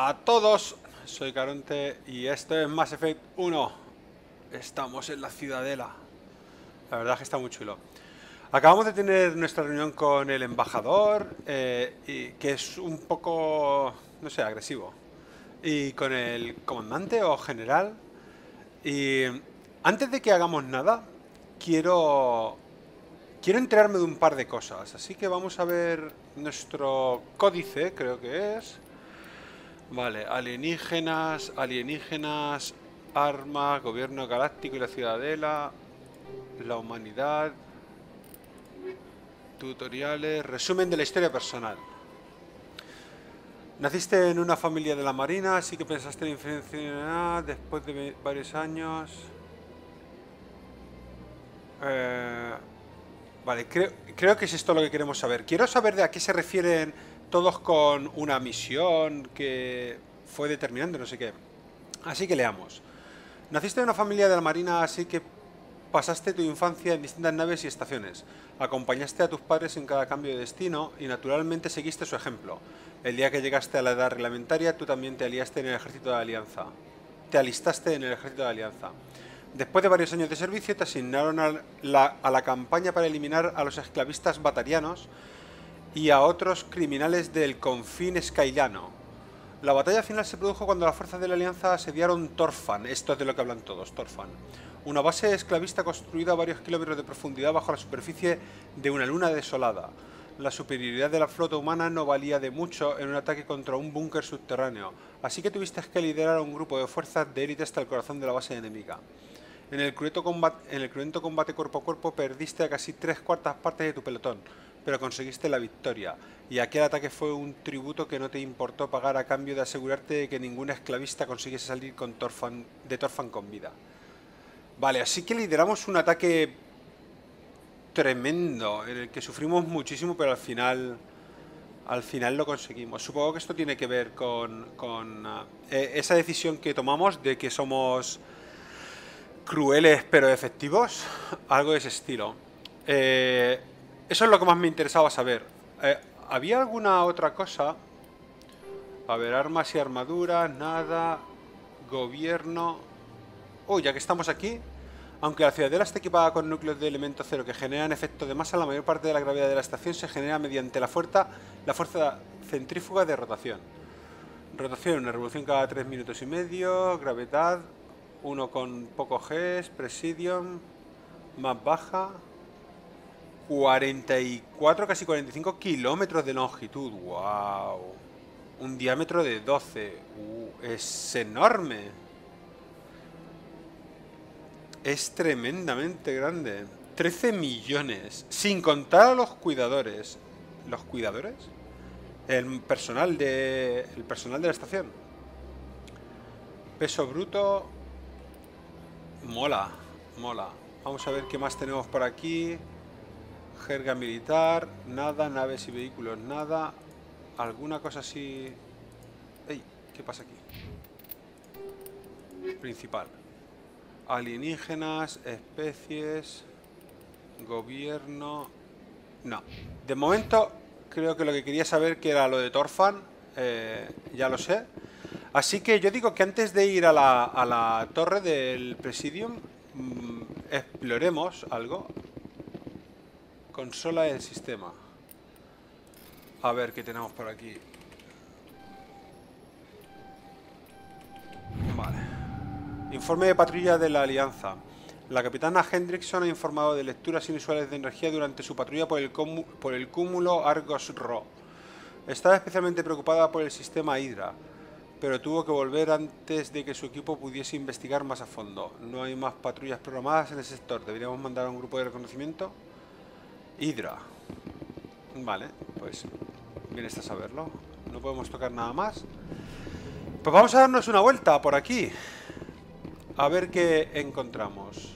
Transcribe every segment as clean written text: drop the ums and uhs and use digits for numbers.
Hola a todos, soy Caronte y esto es Mass Effect 1. Estamos en la Ciudadela. La verdad es que está muy chulo. Acabamos de tener nuestra reunión con el embajador, que es un poco, no sé, agresivo. Y con el comandante o general. Y antes de que hagamos nada, quiero, quiero enterarme de un par de cosas. Así que vamos a ver nuestro códice, creo que es. Vale, alienígenas, armas, gobierno galáctico y la ciudadela, la humanidad, tutoriales, resumen de la historia personal. Naciste en una familia de la Marina, así que pensaste en influencia después de varios años. Eh, vale, creo que es esto lo que queremos saber. Quiero saber de a qué se refieren todos con una misión que fue determinante, no sé qué. Así que leamos. Naciste en una familia de la Marina, así que pasaste tu infancia en distintas naves y estaciones. Acompañaste a tus padres en cada cambio de destino y naturalmente seguiste su ejemplo. El día que llegaste a la edad reglamentaria, tú también te aliaste en el ejército de la Alianza. Te alistaste en el ejército de la Alianza. Después de varios años de servicio, te asignaron a la campaña para eliminar a los esclavistas batarianos y a otros criminales del confín skyllano. La batalla final se produjo cuando las fuerzas de la Alianza asediaron Torfan, esto es de lo que hablan todos, Torfan, una base esclavista construida a varios kilómetros de profundidad bajo la superficie de una luna desolada. La superioridad de la flota humana no valía de mucho en un ataque contra un búnker subterráneo, así que tuviste que liderar a un grupo de fuerzas de élite hasta el corazón de la base enemiga. En el cruento combate cuerpo a cuerpo perdiste a casi 3/4 de tu pelotón, pero conseguiste la victoria, y aquel ataque fue un tributo que no te importó pagar a cambio de asegurarte de que ningún esclavista consiguiese salir de Torfan con vida. Vale, así que lideramos un ataque tremendo, en el que sufrimos muchísimo, pero al final lo conseguimos. Supongo que esto tiene que ver con esa decisión que tomamos de que somos crueles pero efectivos, algo de ese estilo. Eh, Eso es lo que más me interesaba saber. ¿Había alguna otra cosa? A ver, armas y armaduras, nada. Gobierno. Ya que estamos aquí. Aunque la ciudadela está equipada con núcleos de elemento cero que generan efecto de masa, la mayor parte de la gravedad de la estación se genera mediante la fuerza centrífuga de rotación. Rotación, una revolución cada 3 minutos y medio. Gravedad, uno con poco Gs. Presidium, más baja. 44, casi 45 kilómetros de longitud. ¡Wow! Un diámetro de 12. Es enorme. Es tremendamente grande. 13 millones. Sin contar a los cuidadores. ¿Los cuidadores? El personal de la estación. Peso bruto. Mola, mola. Vamos a ver qué más tenemos por aquí. Jerga militar, nada. Naves y vehículos, nada. Alguna cosa así. ¡Ey! ¿Qué pasa aquí? Principal. Alienígenas, especies, gobierno. No. De momento, creo que lo que quería saber que era lo de Torfan. Ya lo sé. Así que yo digo que antes de ir a la torre del Presidium, exploremos algo. Consola del sistema. A ver qué tenemos por aquí. Vale. Informe de patrulla de la Alianza. La capitana Hendrickson ha informado de lecturas inusuales de energía durante su patrulla por el cúmulo Argos-Rho. Estaba especialmente preocupada por el sistema Hydra, pero tuvo que volver antes de que su equipo pudiese investigar más a fondo. No hay más patrullas programadas en ese sector. ¿Deberíamos mandar a un grupo de reconocimiento? Hydra. Vale, pues bien está saberlo. No podemos tocar nada más. Pues vamos a darnos una vuelta por aquí. A ver qué encontramos.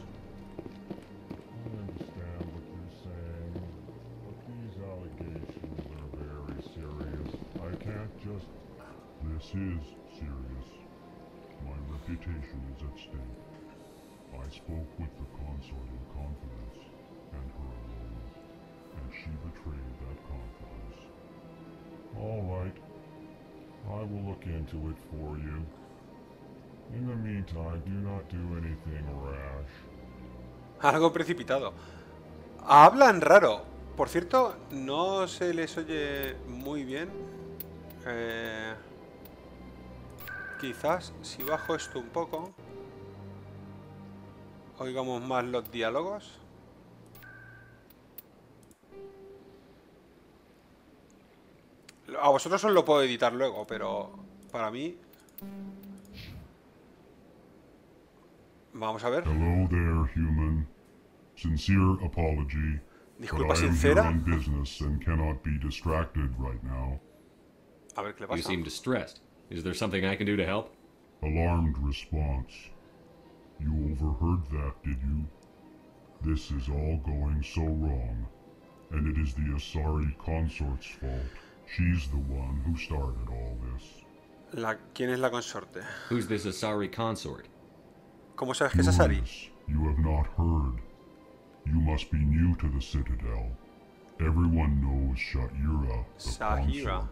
This is serious. My reputation is at stake. I spoke with the consort in confidence, and her alone, and she betrayed that confidence. All right. I will look into it for you. In the meantime, do not do anything rash. Algo precipitado. Hablan raro. Por cierto, no se les oye muy bien. Quizás si bajo esto un poco, oigamos más los diálogos. A vosotros os lo puedo editar luego, pero para mí... Vamos a ver. Hello there, human. Sincere apology, but Disculpa I am here sincera. on business and cannot be distracted right now. A ver qué le You pasa. seem distressed. Is there something I can do to help? Alarmed response. You overheard that, did you? This is all going so wrong, and it is the Asari consort's fault. She's the one who started all this. ¿Quién es la consorte? Who's this Asari consort? ¿Cómo sabes que es Asari? Curious, you have not heard. You must be new to the Citadel. Everyone knows Sha'ira, the Sahira. consort.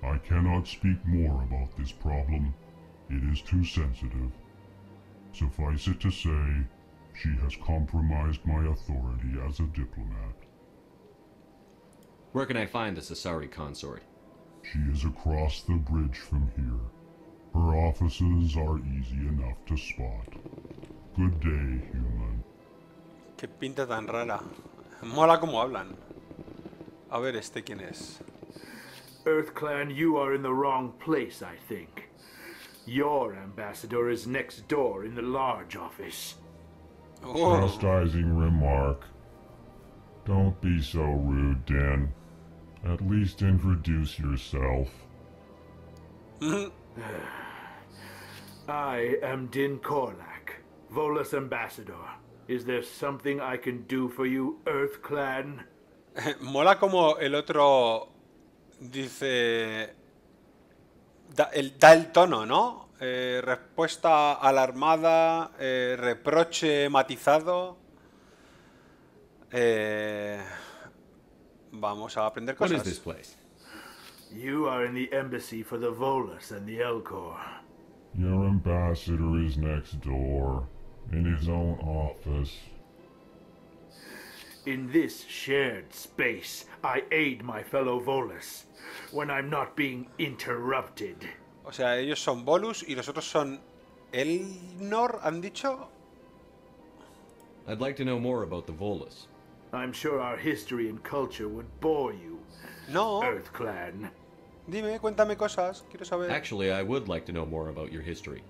I cannot speak more about this problem. It is too sensitive. Suffice it to say, she has compromised my authority as a diplomat. Where can I find this Asari consort? She is across the bridge from here. Her offices are easy enough to spot. Good day, human. Qué pinta tan rara. Mola como hablan. A ver, ¿este quién es? EarthClan, you are in the wrong place, I think. Your ambassador is next door in the large office. Oh, Chastising remark. Don't be so rude, Din. At least introduce yourself. I am Din Korlak, Volus ambassador. Is there something I can do for you, EarthClan? mola como el otro dice... Da el tono, ¿no? Respuesta alarmada, reproche matizado. Vamos a aprender What is cosas. this place? You are in the embassy for the Volus and the Elcor. Your ambassador is next door, in his own office. In this shared space, I aid my fellow Volus when I'm not being interrupted. O sea, ellos son Volus y los otros son Elnor, ¿han dicho? I'd like to know more about the Volus. I'm sure our history and culture would bore you, No, EarthClan. dime, cuéntame cosas, quiero saber. Actually, I would like to know more about your history.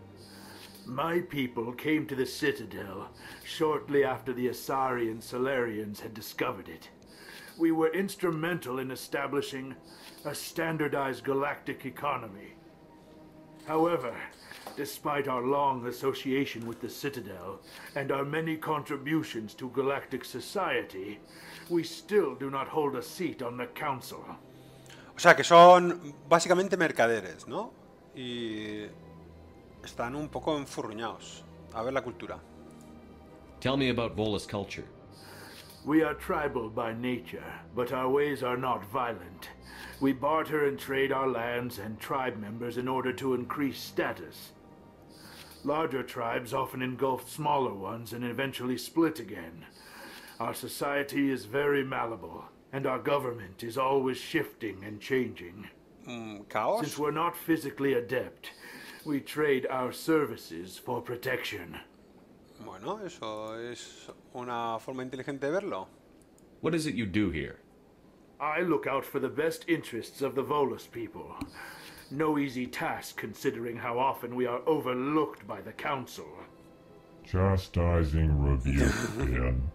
My people came to the Citadel shortly after the Asari and Solarians had discovered it. We were instrumental in establishing a standardized galactic economy. However, despite our long association with the Citadel and our many contributions to galactic society, we still do not hold a seat on the Council. O sea, que son básicamente mercaderes, ¿no? Y están un poco enfurruñados. A ver la cultura. Tell me about Volus culture. We are tribal by nature, but our ways are not violent. We barter and trade our lands and tribe members in order to increase status. Larger tribes often engulf smaller ones and eventually split again. Our society is very malleable, and our government is always shifting and changing. ¿Caos? Since we're not physically adept, we trade our services for protection. Bueno, eso es una forma inteligente de verlo. What is it you do here? I look out for the best interests of the Volus people. No easy task considering how often we are overlooked by the Council. Chastising rebuke, Din.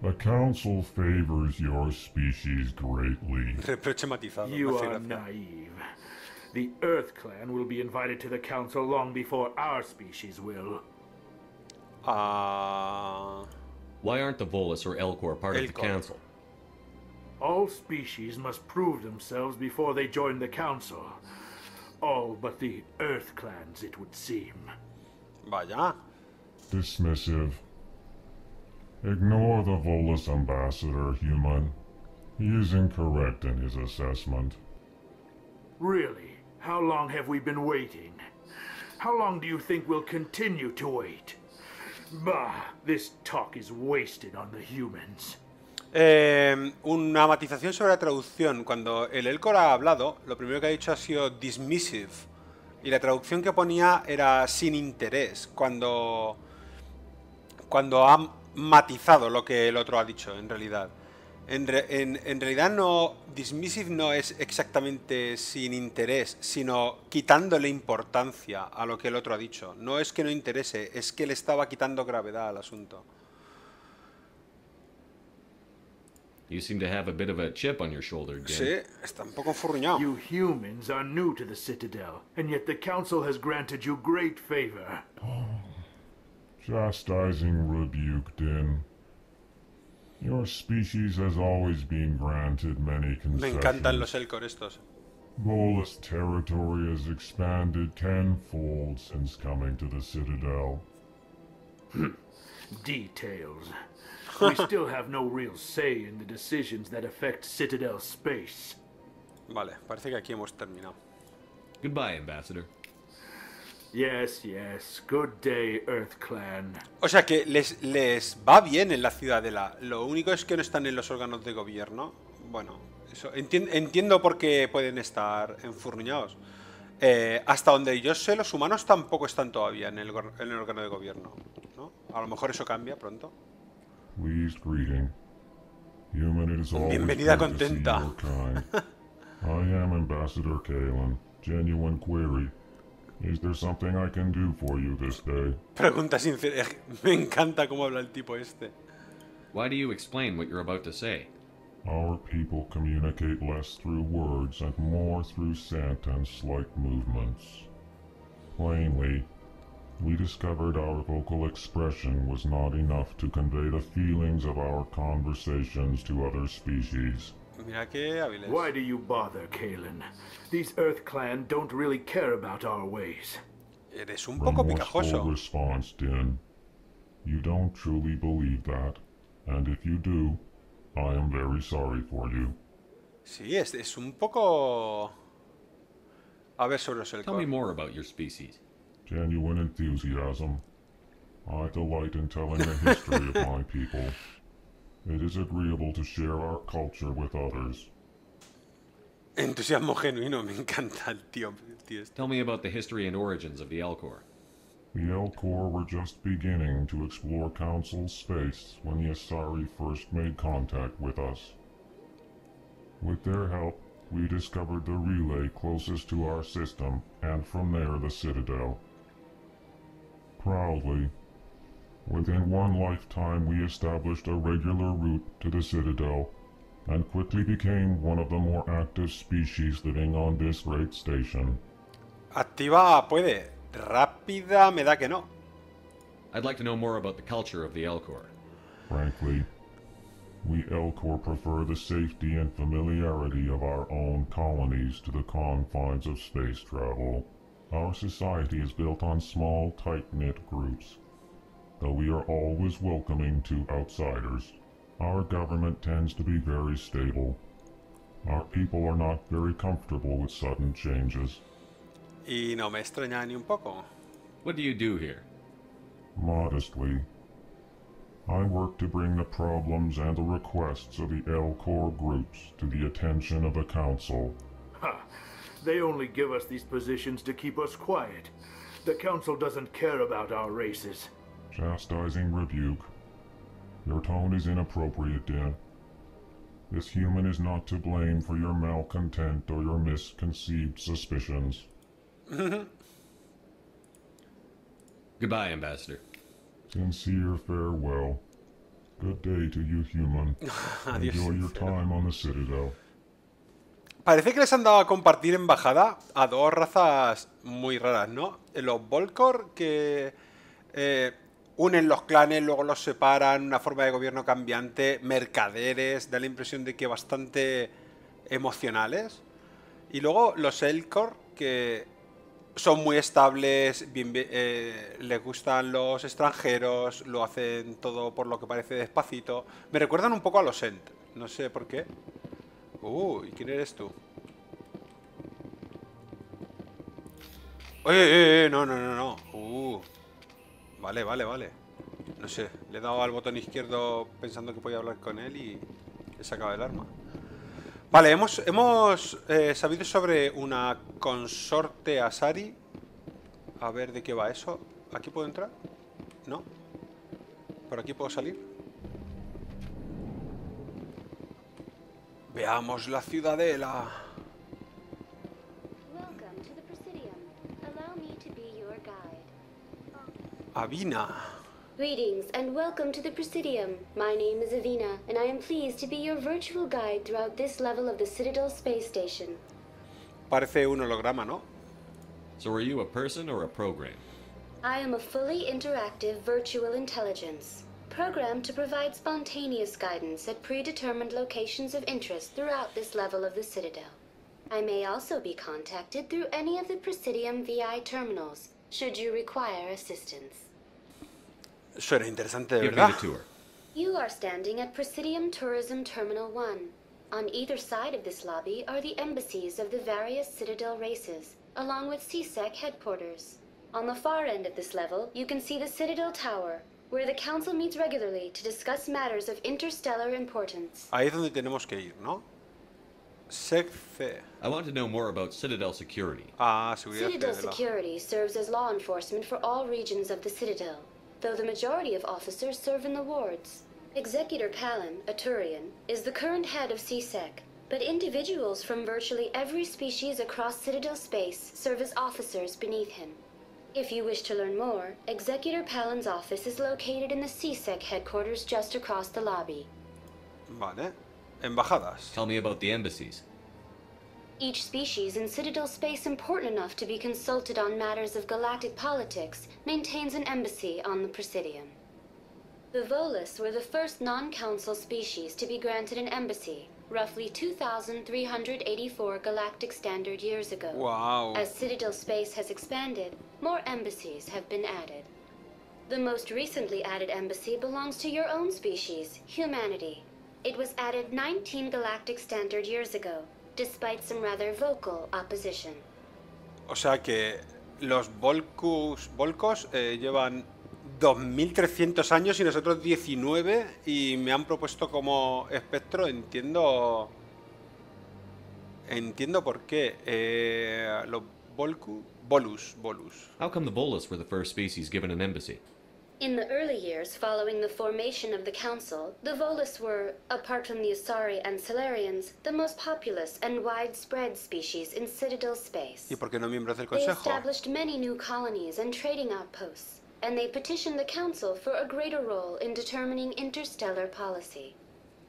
The Council favors your species greatly. Reproche matizado. me You hace are gracia. naive. The EarthClan will be invited to the Council long before our species will. Ah, Why aren't the Volus or Elcor part of the Elcor. council? All species must prove themselves before they join the Council. All but the EarthClans, it would seem. vaya. Dismissive. Ignore the Volus ambassador, human. He is incorrect in his assessment. Really? How long have we been waiting? How long do you think we'll continue to wait? Bah, this talk is wasted on the humans. Una matización sobre la traducción. Cuando el Elcor ha hablado, lo primero que ha dicho ha sido dismissive. Y la traducción que ponía era sin interés. Cuando ha matizado lo que el otro ha dicho, en realidad. En realidad no, dismissive no es exactamente sin interés, sino quitándole importancia a lo que el otro ha dicho. No es que no interese, es que le estaba quitando gravedad al asunto. You seem to have a bit of a chip on your shoulder, Din. Sí, está un poco enfurruñado. You humans are new to the Citadel, and yet the Council has granted you great favor. Chastising rebuke, Din. Your species has always been granted many Me encantan concessions. los Elcor estos. Bolus territory has expanded tenfold since coming to the Citadel. Details. We still have no real say in the decisions that affect Citadel space. Vale, parece que aquí hemos terminado. Goodbye, Ambassador. Yes, yes. Good day, Earth Clan. O sea que les va bien en la Ciudadela. Lo único es que no están en los órganos de gobierno. Bueno, eso entiendo por qué pueden estar enfurruñados. Hasta donde yo sé, los humanos tampoco están todavía en el órgano de gobierno, ¿no? A lo mejor eso cambia pronto. Pleased greeting. Human, it is always Bienvenida good to see contenta. your kind. I am Ambassador Kalen. Genuine query. Is there something I can do for you this day? Pregunta sincera. Me encanta cómo habla el tipo este. Why do you explain what you're about to say? Our people communicate less through words and more through scent and slight movements. Plainly, we discovered our vocal expression was not enough to convey the feelings of our conversations to other species. Mira qué hábiles. Why do you bother, Kalen? These Earth Clan don't really care about our ways. Eres un poco Remorseful picajoso. response, Din. You don't truly believe that, and if you do, I am very sorry for you. Sí, es un poco... A ver sobre los Tell me Elcor. more about your species. Genuine enthusiasm. I delight in telling the history of my people. It is agreeable to share our culture with others. Entusiasmo genuino, me encanta el tío este. Tell me about the history and origins of the Elcor. The Elcor were just beginning to explore Council space when the Asari first made contact with us. With their help, we discovered the relay closest to our system, and from there the Citadel. Proudly, within one lifetime we established a regular route to the Citadel, and quickly became one of the more active species living on this great station. Activa puede. Rápida me da que no. I'd like to know more about the culture of the Elcor. Frankly, we Elcor prefer the safety and familiarity of our own colonies to the confines of space travel. Our society is built on small, tight-knit groups, though we are always welcoming to outsiders. Our government tends to be very stable. Our people are not very comfortable with sudden changes. Y no me extraña ni un poco. What do you do here? Modestly, I work to bring the problems and the requests of the Elcor groups to the attention of the Council. Ha! They only give us these positions to keep us quiet. The Council doesn't care about our races. Chastising rebuke. Your tone is inappropriate, Din. This human is not to blame for your malcontent or your misconceived suspicions. Goodbye, Ambassador. Sincere farewell. Good day to you, human. Adiós, Enjoy your sincero. time on the Citadel. Parece que les han dado a compartir embajada a dos razas muy raras, ¿no? Los Volcor, que unen los clanes, luego los separan, una forma de gobierno cambiante, mercaderes, da la impresión de que bastante emocionales. Y luego los Elcor, que son muy estables, les gustan los extranjeros, lo hacen todo por lo que parece despacito. Me recuerdan un poco a los Ent, no sé por qué. ¿Y quién eres tú? No, no, no, no. Vale, vale, vale. No sé, le he dado al botón izquierdo pensando que podía hablar con él y he sacado el arma. Vale, hemos sabido sobre una consorte Asari. A ver de qué va eso. ¿Aquí puedo entrar? No. ¿Por aquí puedo salir? Veamos la Ciudadela. Welcome to the Presidium. Allow me to be your guide. Avina. Greetings and welcome to the Presidium. My name is Avina, and I am pleased to be your virtual guide throughout this level of the Citadel space station. Parece un holograma, ¿no? So are you a person or a program? I am a fully interactive virtual intelligence, programmed to provide spontaneous guidance at predetermined locations of interest throughout this level of the Citadel. I may also be contacted through any of the Presidium VI terminals, should you require assistance. Suena interesante, de Give me verdad. the tour. You are standing at Presidium Tourism Terminal 1. On either side of this lobby are the embassies of the various Citadel races, along with CSEC headquarters. On the far end of this level, you can see the Citadel Tower, where the Council meets regularly to discuss matters of interstellar importance. Ahí es donde tenemos que ir, ¿no? Sec C. I want to know more about Citadel security. Ah, seguridad Citadel Ciudadela. Security serves as law enforcement for all regions of the Citadel, though the majority of officers serve in the wards. Executor Palin, a Turian, is the current head of CSEC, but individuals from virtually every species across Citadel space serve as officers beneath him. If you wish to learn more, Executor Palin's office is located in the CSEC headquarters just across the lobby. Vale. Embajadas. Tell me about the embassies. Each species in Citadel space important enough to be consulted on matters of galactic politics maintains an embassy on the Presidium. The Volus were the first non-council species to be granted an embassy, roughly 2,384 galactic standard years ago. Wow. As Citadel space has expanded, more embassies have been added. The most recently added embassy belongs to your own species, humanity. It was added 19 galactic standard years ago, despite some rather vocal opposition. O sea que los volcos llevan 2300 años y nosotros 19 y me han propuesto como espectro, entiendo por qué. Los Volus. How come the Volus were the first species given an embassy? In the early years following the formation of the Council, the Volus were, apart from the Asari and Solarians, the most populous and widespread species in Citadel space. ¿Y por qué no miembros del They Consejo? established many new colonies and trading outposts, and they petitioned the Council for a greater role in determining interstellar policy.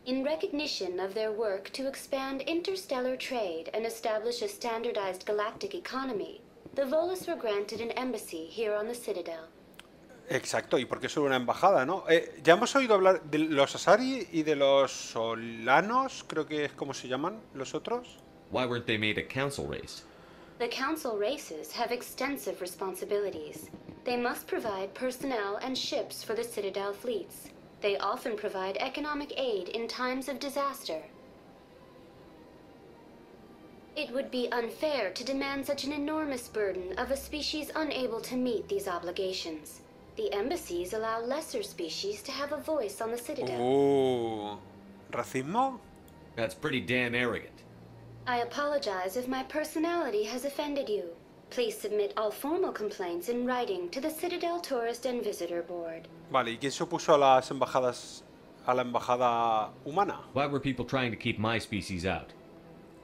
In recognition of their work to expand interstellar trade and establish a standardized galactic economy, the Volus were granted an embassy here on the Citadel. Exacto, y porque solo una embajada, ¿no? Ya hemos oído hablar de los Asari y de los Solanos, creo que es como se llaman los otros. Why weren't they made a council race? The Council races have extensive responsibilities. They must provide personnel and ships for the Citadel fleets. They often provide economic aid in times of disaster. It would be unfair to demand such an enormous burden of a species unable to meet these obligations. The embassies allow lesser species to have a voice on the Citadel. ¿Racismo? That's pretty damn arrogant. I apologize if my personality has offended you. Please submit all formal complaints in writing to the Citadel Tourist and Visitor Board. Vale, ¿y quién se opuso a las embajadas, a la embajada humana? Why were people trying to keep my species out?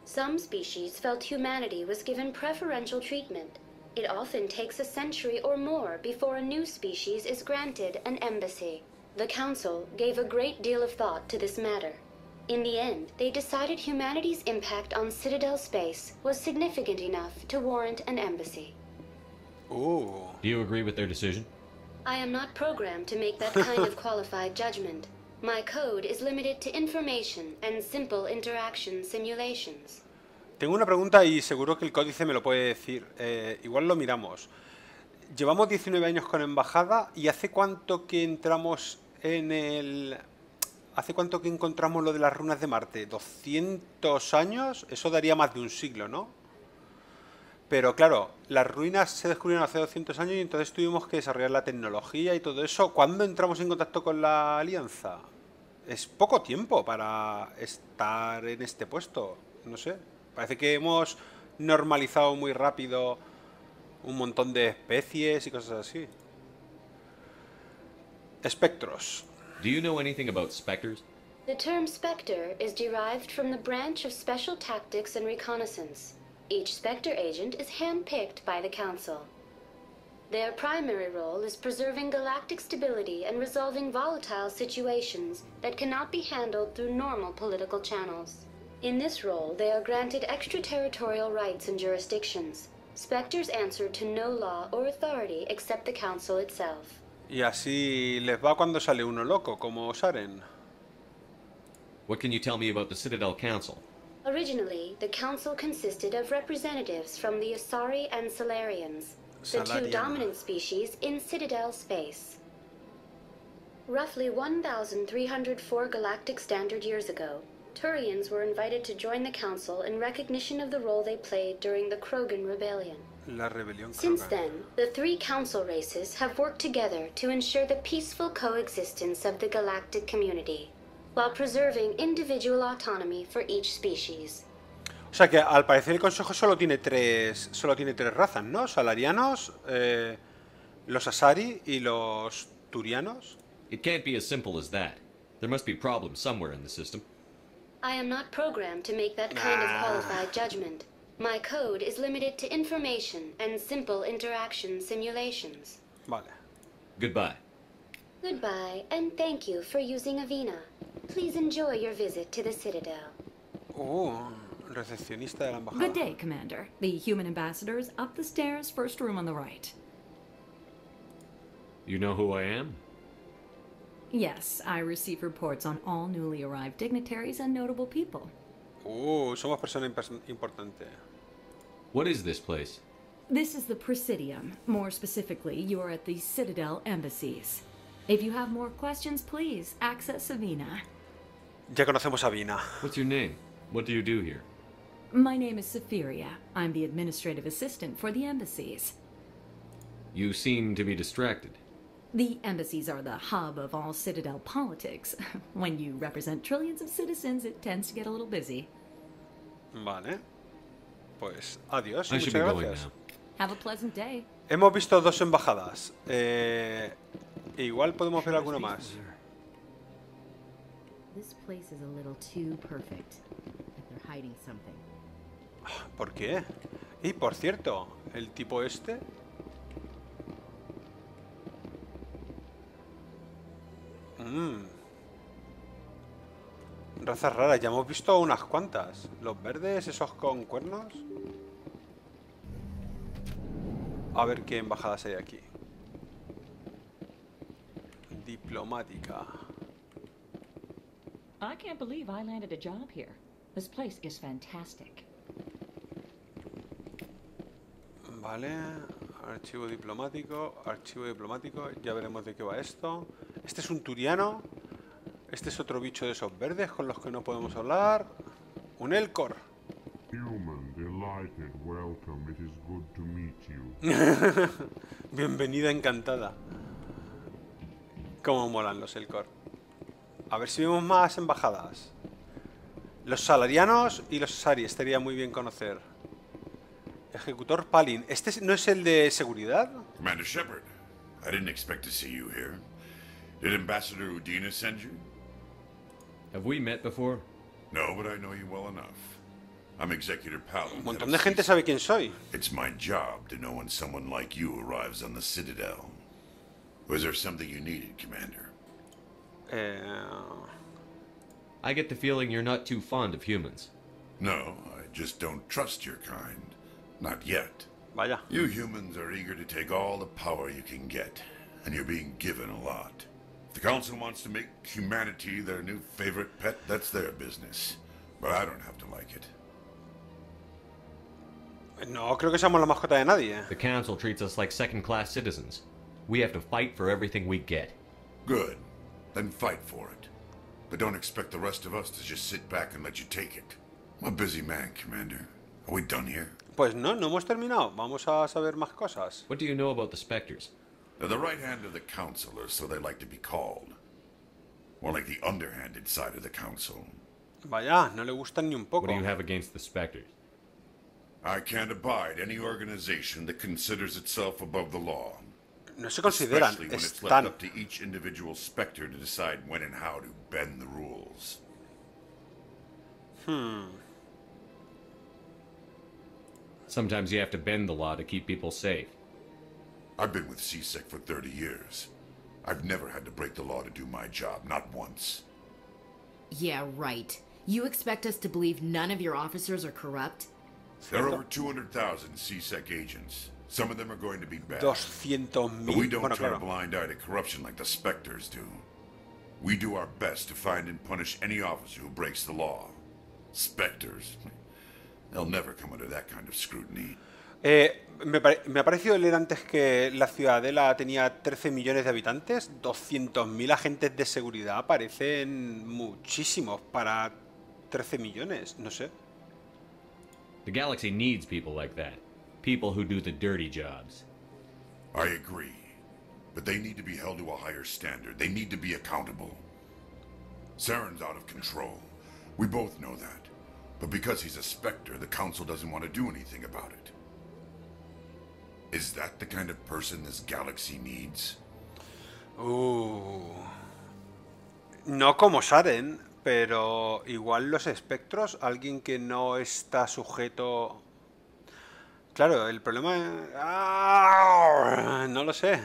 Some species felt humanity was given preferential treatment. It often takes a century or more before a new species is granted an embassy. The Council gave a great deal of thought to this matter. In the end, they decided humanity's impact on Citadel space was significant enough to warrant an embassy. Do you agree with their decision? I am not programmed to make that kind of qualified judgment. My code is limited to information and simple interaction simulations. Tengo una pregunta y seguro que el códice me lo puede decir. Igual lo miramos. Llevamos 19 años con embajada y ¿hace cuánto que entramos en el... ¿Hace cuánto que encontramos lo de las runas de Marte? ¿200 años? Eso daría más de un siglo, ¿no? pero claro, las ruinas se descubrieron hace 200 años y entonces tuvimos que desarrollar la tecnología y todo eso. ¿Cuándo entramos en contacto con la Alianza? Es poco tiempo para estar en este puesto. No sé. Parece que hemos normalizado muy rápido un montón de especies y cosas así. Espectros. Do you know anything about specters? The term Spectre is derived from the branch of Special Tactics and Reconnaissance. Each Spectre agent is handpicked by the Council. Their primary role is preserving galactic stability and resolving volatile situations that cannot be handled through normal political channels. In this role, they are granted extraterritorial rights and jurisdictions. Spectres answer to no law or authority except the Council itself. Y así les va cuando sale uno loco, como Saren. What can you tell me about the Citadel Council? Originally, the Council consisted of representatives from the Asari and Solarians, the two Salarian. dominant species in Citadel space. Roughly 1,304 galactic standard years ago, Turians were invited to join the Council in recognition of the role they played during the Krogan Rebellion. La rebelión Since Krogan. then, the three Council races have worked together to ensure the peaceful coexistence of the galactic community, while preserving individual autonomy for each species. O sea que al parecer el Consejo solo tiene tres razas, ¿no? Salarianos, los Asari y los Turianos. It can't be as simple as that. There must be problems somewhere in the system. I am not programmed to make that kind of qualified judgment. My code is limited to information and simple interaction simulations. Vale. Goodbye. Goodbye, and thank you for using Avina. Please enjoy your visit to the Citadel. Recepcionista de la embajada. Good day, Commander. The human ambassador is up the stairs, first room on the right. You know who I am? Yes, I receive reports on all newly arrived dignitaries and notable people. Somos persona importante. What is this place? This is the Presidium. More specifically, you are at the Citadel embassies. If you have more questions, please access Savina. Ya conocemos a Vina. What's your name? What do you do here? My name is Safiria. I'm the administrative assistant for the embassies. You seem to be distracted. The embassies are the hub of all Citadel politics. When you represent trillions of citizens, it tends to get a little busy. Vale. Pues adiós y I should muchas be going gracias. now. Have a pleasant day. Hemos visto dos embajadas. Igual podemos ver alguno más. This place is a little too perfect. Like they're hiding something. ¿Por qué? Y por cierto, el tipo este... Razas raras, ya hemos visto unas cuantas. Los verdes, esos con cuernos. A ver qué embajadas hay aquí. Diplomática. I can't believe I landed a job here. This place is fantastic. Vale, archivo diplomático, ya veremos de qué va esto. Este es un turiano, este es otro bicho de esos verdes con los que no podemos hablar. Un Elcor. Human, delighted, welcome. It is good to meet you. Bienvenida encantada. Cómo molan los Elcor. A ver si vemos más embajadas. Los salarianos y los Asari, estaría muy bien conocer. Ejecutor Palin. ¿Este no es el de seguridad? Commander Shepard, I didn't expect to see you here. Did Ambassador Udina send you? Have we met before? No, but I know you well enough. I'm Executor Palin. Un montón de gente sabe quién soy. It's my job to know when someone like you arrives on the Citadel. Was there something you needed, Commander? I get the feeling you're not too fond of humans. No, I just don't trust your kind. Not yet. Vaya. You humans are eager to take all the power you can get, and you're being given a lot. If the Council wants to make humanity their new favorite pet, that's their business. But I don't have to like it. No creo que seamos la mascota de nadie. The Council treats us like second-class citizens. We have to fight for everything we get. Good. Then fight for it. But don't expect the rest of us to just sit back and let you take it. I'm a busy man, Commander. Are we done here? Pues no, no hemos terminado. Vamos a saber más cosas. What do you know about the Spectres? They're the right hand of the council, or so they like to be called. More like the underhanded side of the council. Vaya, no le gustan ni un What do you poco. have against the Spectres? I can't abide any organization that considers itself above the law. No se consideran, Especially when it's left están. up to each individual Spectre to decide when and how to bend the rules. Sometimes you have to bend the law to keep people safe. I've been with CSEC for 30 years. I've never had to break the law to do my job, not once. Yeah, right. You expect us to believe none of your officers are corrupt? There are over 200,000 CSEC agents. Some of them are going to be bad. 200.000. But we don't Bueno, turn a claro. blind eye to corruption like the Spectres do. We do our best to find and punish any officer who breaks the law. Spectres, they'll never come under that kind of scrutiny. Me ha parecido leer antes que la Ciudadela tenía 13 millones de habitantes. 200.000 agentes de seguridad parecen muchísimos para 13 millones. No sé. The galaxy needs people like that. People who do the dirty jobs. I agree. But they need to be held to a higher standard. They need to be accountable. Saren's out of control. We both know that. But because he's a Spectre, the Council doesn't want to do anything about it. Is that the kind of person this galaxy needs? No como Saren, pero igual los espectros, alguien que no está sujeto... Claro, el problema es... No lo sé.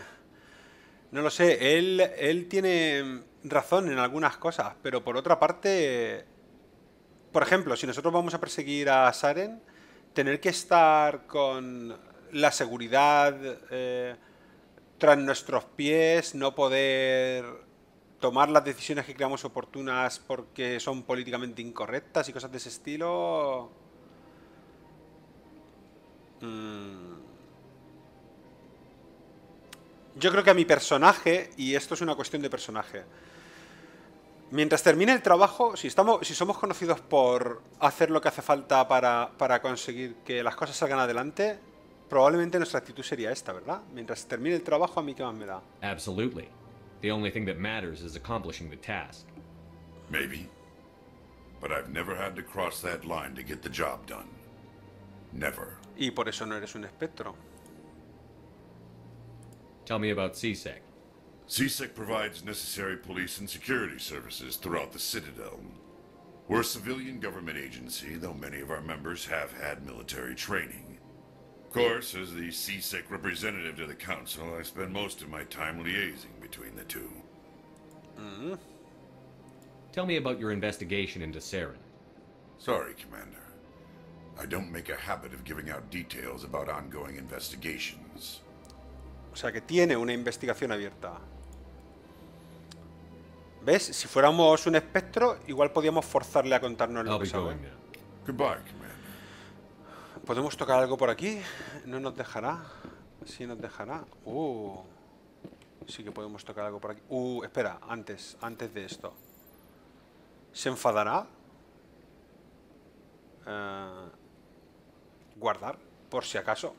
No lo sé. Él tiene razón en algunas cosas, pero por otra parte... Por ejemplo, si nosotros vamos a perseguir a Saren, tener que estar con la seguridad tras nuestros pies, no poder tomar las decisiones que creamos oportunas porque son políticamente incorrectas y cosas de ese estilo... Yo creo que a mi personaje, y esto es una cuestión de personaje, mientras termine el trabajo, si somos conocidos por hacer lo que hace falta para conseguir que las cosas salgan adelante, probablemente nuestra actitud sería esta, ¿verdad? Mientras termine el trabajo, ¿a mí qué más me da? Absolutely. The only thing that matters is accomplishing the task. Maybe. But I've never had to cross that line to get the job done. Never. Y por eso no eres un espectro. Tell me about CSEC. CSEC provides necessary police and security services throughout the Citadel. We're a civilian government agency, though many of our members have had military training. Of course, as the CSEC representative to the Council, I spend most of my time liaising between the two. Tell me about your investigation into Saren. Sorry, Commander. I don't make a habit of giving out details about ongoing investigations. O sea que tiene una investigación abierta. ¿Ves? Si fuéramos un espectro, igual podíamos forzarle a contarnos lo I'll que be sabe. going now. Goodbye, Commander. ¿Podemos tocar algo por aquí? ¿No nos dejará? Sí nos dejará. Sí que podemos tocar algo por aquí. Espera, antes de esto. ¿Se enfadará? Guardar, por si acaso.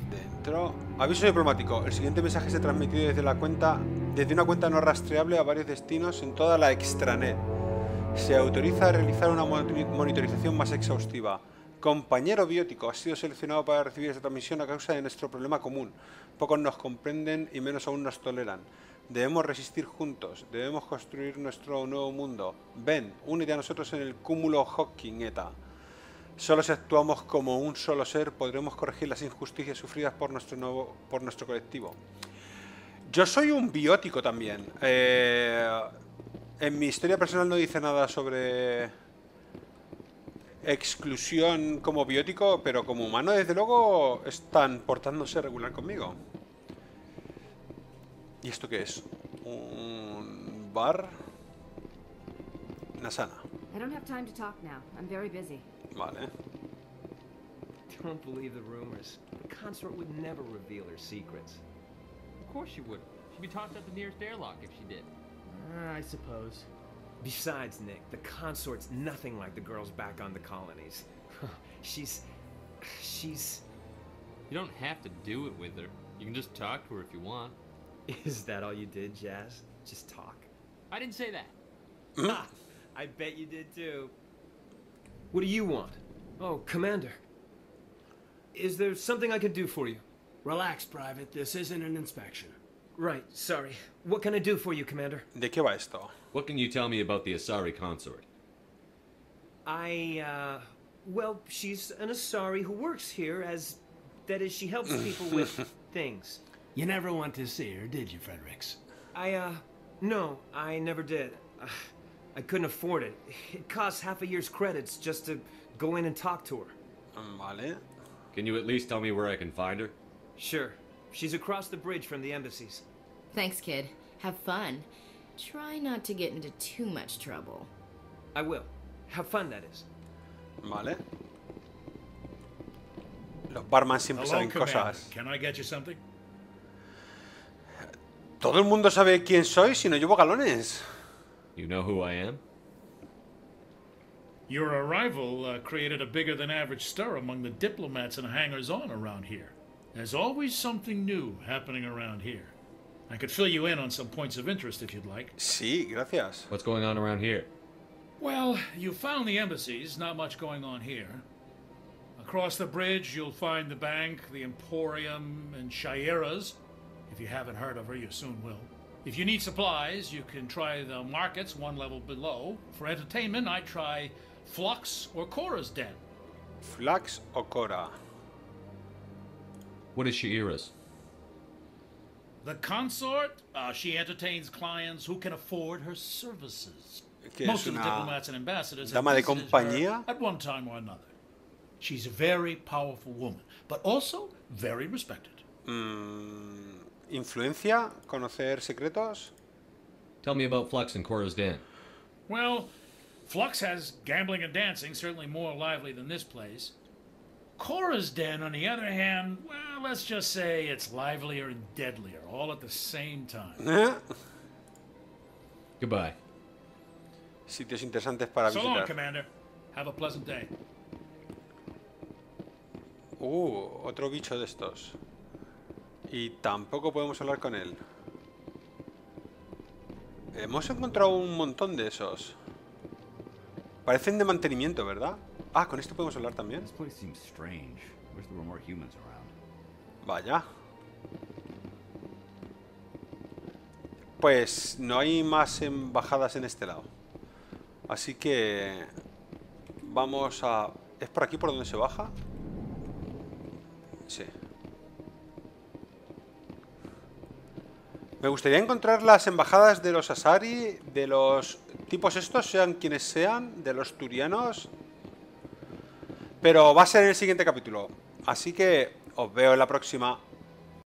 Dentro. Aviso diplomático. El siguiente mensaje se ha transmitido desde una cuenta no rastreable a varios destinos en toda la extranet. Se autoriza a realizar una monitorización más exhaustiva. Compañero biótico, ha sido seleccionado para recibir esta transmisión a causa de nuestro problema común. Pocos nos comprenden y menos aún nos toleran. Debemos resistir juntos. Debemos construir nuestro nuevo mundo. Ven, únete a nosotros en el cúmulo Hawking Eta. Solo si actuamos como un solo ser podremos corregir las injusticias sufridas por nuestro colectivo. Yo soy un biótico también. En mi historia personal no dice nada sobre exclusión como biótico, pero como humano desde luego están portándose regular conmigo. ¿Y esto qué es? Un bar. Nasana. I don't have time to talk now. I'm very busy. Vale. Don't believe the rumors. The consort would never reveal her secrets. Of course she would. She'd be tossed out the nearest airlock if she did. I suppose. Besides, Nick, the consort's nothing like the girls back on the colonies. She's... You don't have to do it with her. You can just talk to her if you want. Is that all you did, Jazz? Just talk? I didn't say that. Ha! I bet you did too. What do you want? Oh, Commander. Is there something I could do for you? Relax, Private. This isn't an inspection. Right, sorry. What can I do for you, Commander? ¿De qué va esto? What can you tell me about the Asari consort? Well, she's an Asari who works here as... That is, she helps people with things. You never went to see her, did you, Fredericks? No, I never did. I couldn't afford it. It costs half a year's credits just to go in and talk to her. Vale. Can you at least tell me where I can find her? Sure. She's across the bridge from the embassies. Thanks, kid. Have fun. Try not to get into too much trouble. I will. Have fun, that is. Vale. Los barman siempre Hello, saben Commander. cosas. Can I get you something? Todo el mundo sabe quién soy si no llevo galones. You know who I am? Your arrival created a bigger than average stir among the diplomats and hangers-on around here. There's always something new happening around here. I could fill you in on some points of interest if you'd like. Sí, gracias. What's going on around here? Well, you found the embassies, not much going on here. Across the bridge, you'll find the bank, the Emporium, and Shaira's. If you haven't heard of her, you soon will. If you need supplies, you can try the markets one level below. For entertainment, I try Flux or Cora's Den. Flux o Cora. What is Shaira's? The consort, she entertains clients who can afford her services. Que Most es of the una diplomats and ambassadors have dama de visited compañía. her at one time or another. She's a very powerful woman, but also very respected. Influencia, conocer secretos. Tell me about Flux and Cora's Den. Well, Flux has gambling and dancing, certainly more lively than this place. Cora's Den, on the other hand, well, let's just say it's livelier and deadlier, all at the same time. Goodbye. Sitios interesantes para So long, visitar. Commander. Have a pleasant day. Otro bicho de estos. Y tampoco podemos hablar con él. Hemos encontrado un montón de esos. Parecen de mantenimiento, ¿verdad? Ah, con esto podemos hablar también. This place seems strange. Wish there were more humans around. Vaya. Pues no hay más embajadas en este lado. Así que vamos a... ¿Es por aquí por donde se baja? Sí. Me gustaría encontrar las embajadas de los Asari, de los tipos estos, sean quienes sean, de los turianos. Pero va a ser en el siguiente capítulo. Así que os veo en la próxima.